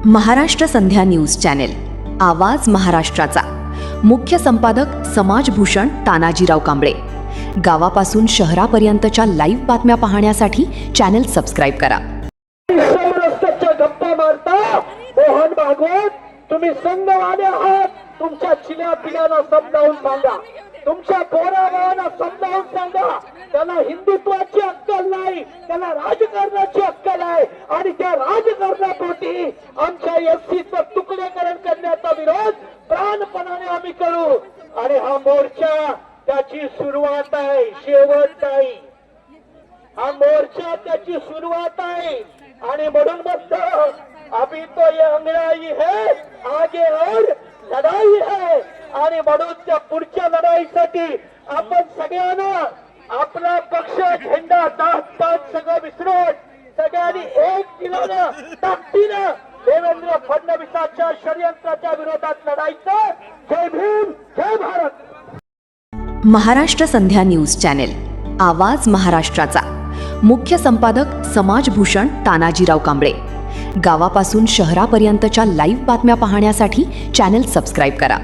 महाराष्ट्र संध्या news channel, आवाज महाराष्ट्राचा. मुख्य संपादक समाजभूषण तानाजीराव कांबळे. गावापासून शहरापर्यंतच्या लाईव्ह बातम्या पाहण्यासाठी चॅनेल सबस्क्राईब करा. गप्पा मारता मोहन भागवत, तुम्ही संघवाले आहात. तुमच्या चिल्या पिल्यांना समजावून सांगा, तुमच्या पोराबाळांना समजावून सांगा, त्यांना हिंदुत्वाची अक्कल नाही, त्यांना राजकारणाची अक्कल आहे. आणि त्या राजकारणापोटी आमच्या एससीचं तुकडेकरण करण्याचा विरोध प्राणपणाने आम्ही करू. आणि हा मोर्चा त्याची सुरुवात आहे, शेवट नाही. हा मोर्चा त्याची सुरुवात आहे. आणि म्हणून म्हणतो, अभी तो ये अंगड़ाई है, आगे और लढाई है. आणि म्हणून त्या पुढच्या लढाईसाठी आपण सगळ्यांना आपला पक्ष, झेंडा, दास सगळं विसरून सगळ्यांनी एक दिलानं ताकदीनं देवेंद्र फडणवीसाच्या षडयंत्राच्या विरोधात लढायचं. जय भीम, जय भारत. महाराष्ट्र संध्या न्यूज चॅनेल, आवाज महाराष्ट्राचा. मुख्य संपादक समाजभूषण तानाजीराव कांबळे. गावापासून शहरापर्यंतच्या लाईव्ह बातम्या पाहण्यासाठी चॅनेल सबस्क्राईब करा.